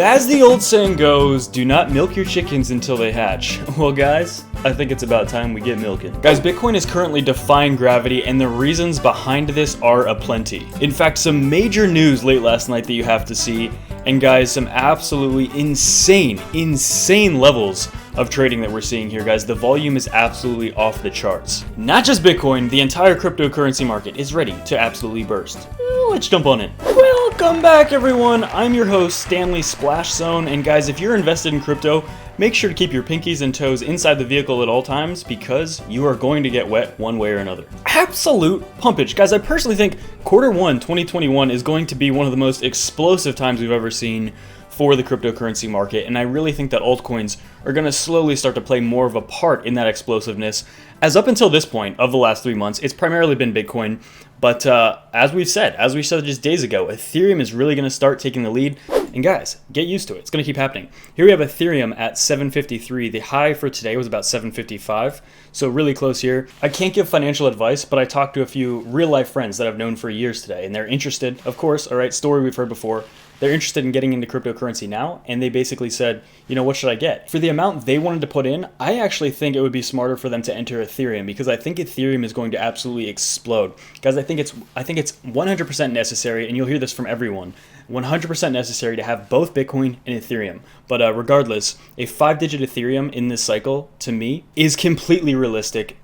As the old saying goes, do not milk your chickens until they hatch. Well guys, I think it's about time we get milking. Guys, Bitcoin is currently defying gravity, and the reasons behind this are aplenty. In fact, some major news late last night that you have to see, and guys, some absolutely insane levels of trading that we're seeing here, guys. The volume is absolutely off the charts. Not just Bitcoin, the entire cryptocurrency market is ready to absolutely burst. Let's jump on it. Welcome back, everyone. I'm your host, Stanley Splash Zone, and guys, if you're invested in crypto, make sure to keep your pinkies and toes inside the vehicle at all times, because you are going to get wet one way or another. Absolute pumpage. Guys, I personally think Q1 2021 is going to be one of the most explosive times we've ever seen for the cryptocurrency market, and I really think that altcoins are going to slowly start to play more of a part in that explosiveness. As up until this point of the last 3 months, it's primarily been Bitcoin, but as we said just days ago, Ethereum is really going to start taking the lead. And guys, get used to it. It's going to keep happening. Here we have Ethereum at 753. The high for today was about 755, so really close here. I can't give financial advice, but I talked to a few real-life friends that I've known for years today, and they're interested, of course, all right, story we've heard before. They're interested in getting into cryptocurrency now, and they basically said, you know, what should I get? For the amount they wanted to put in, I actually think it would be smarter for them to enter Ethereum, because I think Ethereum is going to absolutely explode. Guys, I think it's 100% necessary, and you'll hear this from everyone, 100% necessary to have both Bitcoin and Ethereum. But regardless, a 5-digit Ethereum in this cycle, to me, is completely realistic,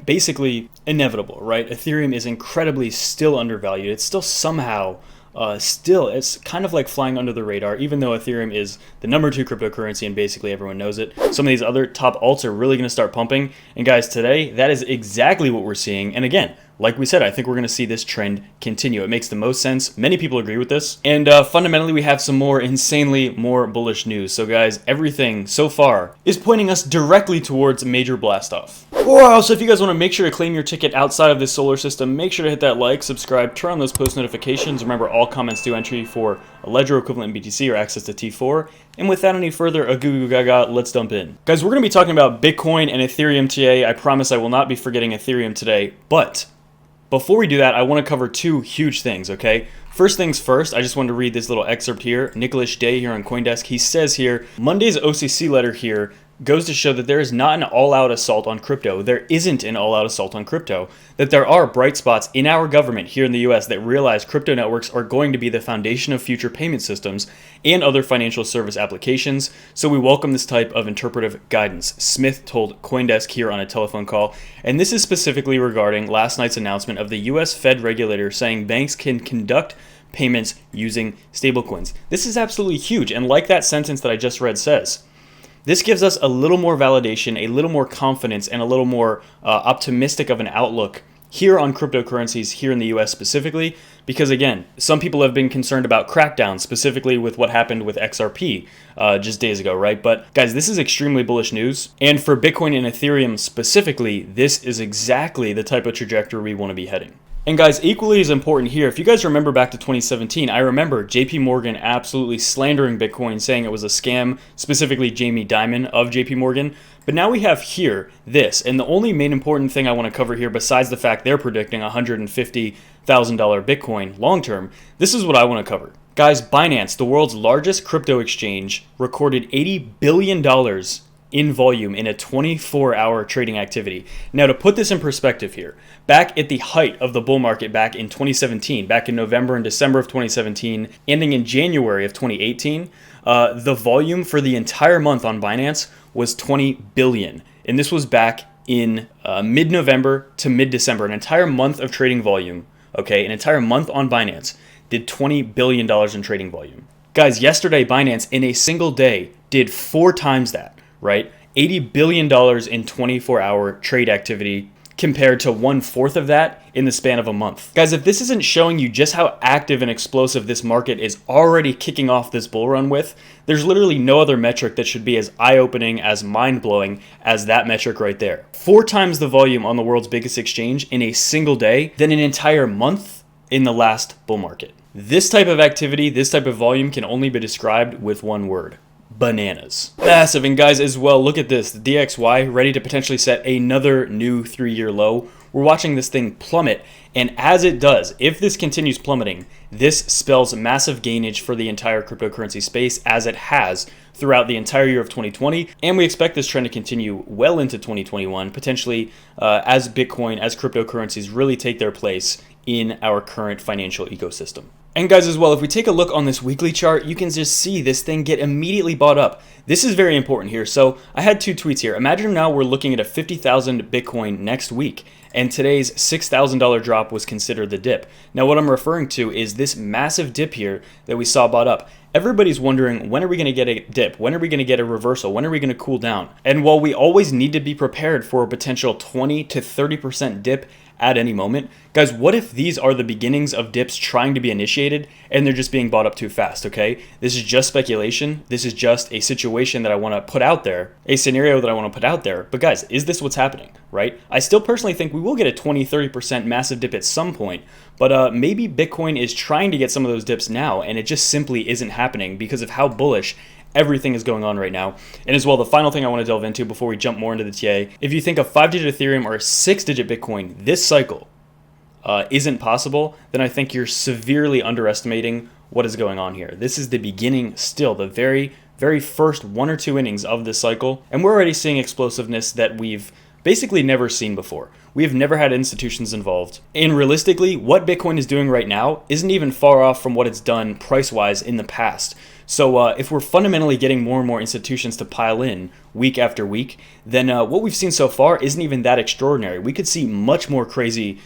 basically inevitable, right? Ethereum is incredibly still undervalued. It's still somehow it's kind of like flying under the radar, even though Ethereum is the number 2 cryptocurrency and basically everyone knows it. Some of these other top alts are really going to start pumping. And guys, today, that is exactly what we're seeing. And again, like we said, I think we're going to see this trend continue. It makes the most sense. Many people agree with this. And fundamentally, we have some insanely more bullish news. So guys, everything so far is pointing us directly towards a major blast off. Wow, so if you guys want to make sure to claim your ticket outside of this solar system, make sure to hit that like, subscribe, turn on those post notifications. Remember, all comments do entry for a ledger equivalent in BTC or access to T4. And without any further a goo goo gaga, let's dump in. Guys, we're going to be talking about Bitcoin and Ethereum today. I promise I will not be forgetting Ethereum today, but before we do that, I want to cover 2 huge things, okay? First things first, I just wanted to read this little excerpt here. Nicholas Day here on CoinDesk, he says here, Monday's OCC letter here goes to show that there is not an all-out assault on crypto. There isn't an all-out assault on crypto. That there are bright spots in our government here in the US that realize crypto networks are going to be the foundation of future payment systems and other financial service applications. So we welcome this type of interpretive guidance, Smith told CoinDesk here on a telephone call. And this is specifically regarding last night's announcement of the US Fed regulator saying banks can conduct payments using stablecoins. This is absolutely huge. And like that sentence that I just read says, this gives us a little more validation, a little more confidence, and a little more optimistic of an outlook here on cryptocurrencies here in the US specifically, because again, some people have been concerned about crackdowns, specifically with what happened with XRP just days ago, right? But guys, this is extremely bullish news. And for Bitcoin and Ethereum specifically, this is exactly the type of trajectory we want to be heading. And guys, equally as important here, if you guys remember back to 2017, I remember JP Morgan absolutely slandering Bitcoin, saying it was a scam, specifically Jamie Dimon of JP Morgan. But now we have here this, and the only main important thing I want to cover here, besides the fact they're predicting $150,000 Bitcoin long term, this is what I want to cover. Guys, Binance, the world's largest crypto exchange, recorded $80 billion in volume in a 24-hour trading activity. Now, to put this in perspective here, back at the height of the bull market back in 2017, back in November and December of 2017, ending in January of 2018, the volume for the entire month on Binance was 20 billion. And this was back in mid-November to mid-December, an entire month of trading volume, okay, an entire month on Binance did $20 billion in trading volume. Guys, yesterday Binance in a single day did 4 times that, right? $80 billion in 24-hour trade activity. compared to 1/4 of that in the span of a month. Guys, if this isn't showing you just how active and explosive this market is already kicking off this bull run with, there's literally no other metric that should be as eye-opening, as mind-blowing as that metric right there. 4 times the volume on the world's biggest exchange in a single day than an entire month in the last bull market. This type of activity, this type of volume can only be described with one word: bananas. Massive. And guys, as well, look at this. The DXY ready to potentially set another new 3-year low. We're watching this thing plummet, and as it does, if this continues plummeting, this spells massive gainage for the entire cryptocurrency space, as it has throughout the entire year of 2020, and we expect this trend to continue well into 2021, potentially as Bitcoin, as cryptocurrencies really take their place in our current financial ecosystem. And guys, as well, if we take a look on this weekly chart, you can just see this thing get immediately bought up. This is very important here. So I had 2 tweets here. Imagine now we're looking at a 50,000 Bitcoin next week, and today's $6,000 drop was considered the dip. Now what I'm referring to is this massive dip here that we saw bought up. Everybody's wondering, when are we going to get a dip? When are we going to get a reversal? When are we going to cool down? And while we always need to be prepared for a potential 20 to 30% dip at any moment, guys, what if these are the beginnings of dips trying to be initiated and they're just being bought up too fast, okay? This is just speculation. This is just a situation that I want to put out there, a scenario that I want to put out there. But guys, is this what's happening, right? I still personally think we will get a 20, 30% massive dip at some point, but maybe Bitcoin is trying to get some of those dips now, and it just simply isn't happening because of how bullish everything is going on right now. And as well, the final thing I want to delve into before we jump more into the TA, if you think a 5-digit Ethereum or a 6-digit Bitcoin this cycle isn't possible, then I think you're severely underestimating what is going on here. This is the beginning still, the very, very first 1 or 2 innings of this cycle, and we're already seeing explosiveness that we've basically never seen before. We have never had institutions involved. And realistically, what Bitcoin is doing right now isn't even far off from what it's done price-wise in the past. So if we're fundamentally getting more and more institutions to pile in week after week, then what we've seen so far isn't even that extraordinary. We could see much more crazy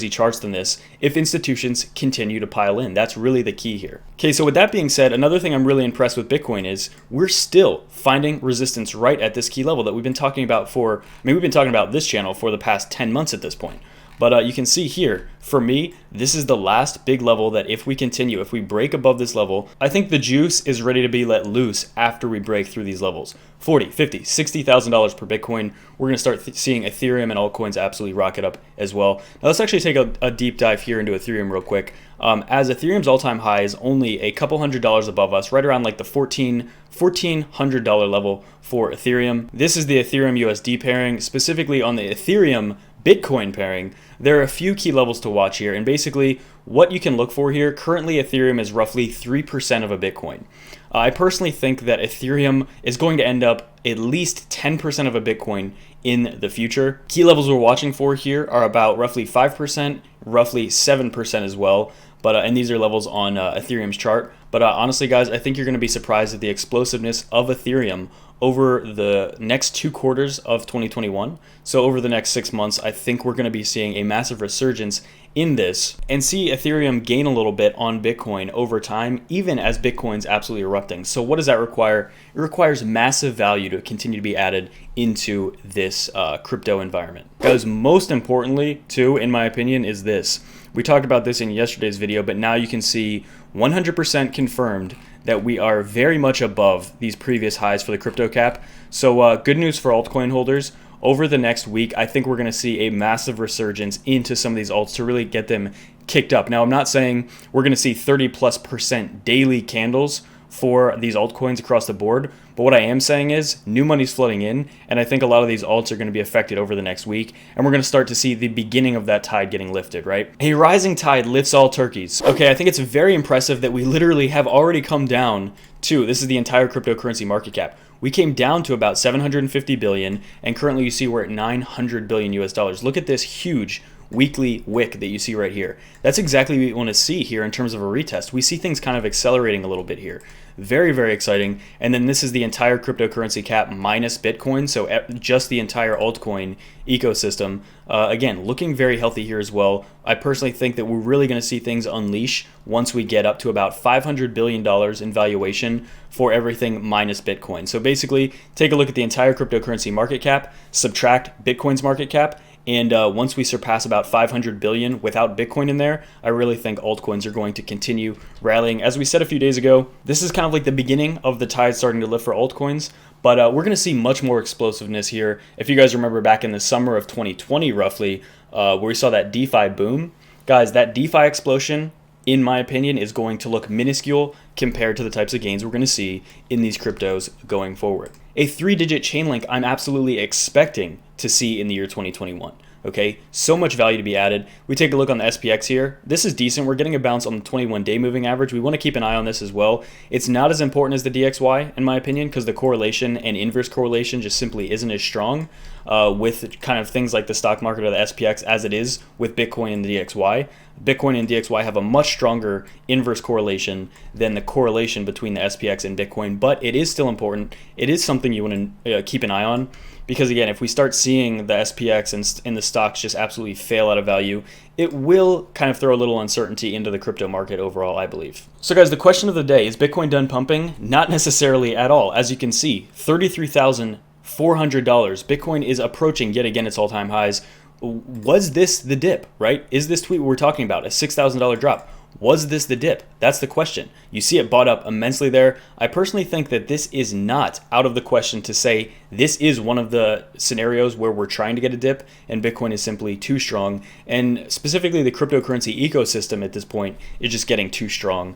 charts than this if institutions continue to pile in. That's really the key here. Okay, so with that being said, another thing I'm really impressed with Bitcoin is we're still finding resistance right at this key level that we've been talking about we've been talking about this channel for the past 10 months at this point. But you can see here, for me, this is the last big level that if we continue, if we break above this level, I think the juice is ready to be let loose after we break through these levels. $40,000, $50,000, $60,000 per Bitcoin. We're going to start seeing Ethereum and altcoins absolutely rocket up as well. Now let's actually take a deep dive here into Ethereum real quick. As Ethereum's all-time high is only a couple $100s above us, right around like the $1,400 level for Ethereum. This is the Ethereum USD pairing, specifically on the Ethereum Bitcoin pairing. There are a few key levels to watch here, and basically what you can look for here, currently Ethereum is roughly 3% of a Bitcoin. I personally think that Ethereum is going to end up at least 10% of a Bitcoin in the future. Key levels we're watching for here are about roughly 5%, roughly 7% as well. But and these are levels on Ethereum's chart. But honestly, guys, I think you're going to be surprised at the explosiveness of Ethereum over the next 2 quarters of 2021. So over the next 6 months, I think we're going to be seeing a massive resurgence in this and see Ethereum gain a little bit on Bitcoin over time, even as Bitcoin's absolutely erupting. So what does that require? It requires massive value to continue to be added into this crypto environment. Because most importantly, too, in my opinion, is this. We talked about this in yesterday's video, but now you can see 100% confirmed that we are very much above these previous highs for the crypto cap. So good news for altcoin holders. Over the next week, I think we're going to see a massive resurgence into some of these alts to really get them kicked up. Now, I'm not saying we're going to see 30+% daily candles for these altcoins across the board, but what I am saying is new money's flooding in, and I think a lot of these alts are going to be affected over the next week, and we're going to start to see the beginning of that tide getting lifted, right? A rising tide lifts all turkeys. Okay, I think it's very impressive that we literally have already come down to, this is the entire cryptocurrency market cap. We came down to about 750 billion, and currently you see we're at 900 billion US dollars. Look at this huge weekly wick that you see right here. That's exactly what we want to see here in terms of a retest. We see things kind of accelerating a little bit here. Very, very exciting. And then this is the entire cryptocurrency cap minus Bitcoin, so just the entire altcoin ecosystem. Again, looking very healthy here as well. I personally think that we're really going to see things unleash once we get up to about $500 billion in valuation for everything minus Bitcoin. So basically, take a look at the entire cryptocurrency market cap, subtract Bitcoin's market cap, And once we surpass about 500 billion without Bitcoin in there, I really think altcoins are going to continue rallying. As we said a few days ago, this is kind of like the beginning of the tide starting to lift for altcoins. But we're going to see much more explosiveness here. If you guys remember back in the summer of 2020, roughly, where we saw that DeFi boom, guys, that DeFi explosion, in my opinion, is going to look minuscule compared to the types of gains we're going to see in these cryptos going forward. A 3-digit chain link I'm absolutely expecting to see in the year 2021. Okay, so much value to be added. We take a look on the SPX here. This is decent. We're getting a bounce on the 21-day moving average. We want to keep an eye on this as well. It's not as important as the DXY, in my opinion, because the correlation and inverse correlation just simply isn't as strong with kind of things like the stock market or the SPX as it is with Bitcoin and the DXY. Bitcoin and DXY have a much stronger inverse correlation than the correlation between the SPX and Bitcoin, but it is still important. It is something you want to keep an eye on. Because again, if we start seeing the SPX and the stocks just absolutely fail out of value, it will kind of throw a little uncertainty into the crypto market overall, I believe. So guys, the question of the day, is Bitcoin done pumping? Not necessarily at all. As you can see, $33,400. Bitcoin is approaching yet again its all-time highs. Was this the dip, right? Is this tweet we're talking about a $6,000 drop? Was this the dip? That's the question. You see it bought up immensely there. I personally think that this is not out of the question to say this is one of the scenarios where we're trying to get a dip and Bitcoin is simply too strong. And specifically the cryptocurrency ecosystem at this point is just getting too strong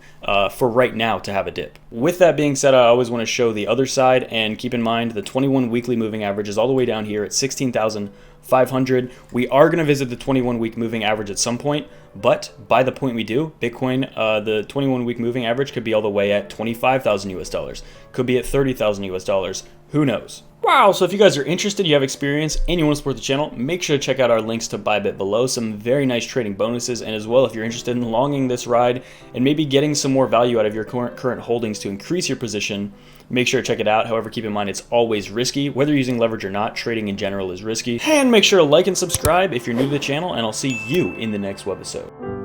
for right now to have a dip. With that being said, I always want to show the other side, and keep in mind the 21 weekly moving average is all the way down here at 16,500. We are going to visit the 21-week moving average at some point, but by the point we do, Bitcoin, the 21-week moving average could be all the way at 25,000 US dollars, could be at 30,000 US dollars. Who knows? Wow, so if you guys are interested, you have experience, and you want to support the channel, make sure to check out our links to Bybit below. Some very nice trading bonuses, and as well, if you're interested in longing this ride and maybe getting some more value out of your current holdings to increase your position, make sure to check it out. However, keep in mind it's always risky. Whether you're using leverage or not, trading in general is risky. And make sure to like and subscribe if you're new to the channel, and I'll see you in the next webisode.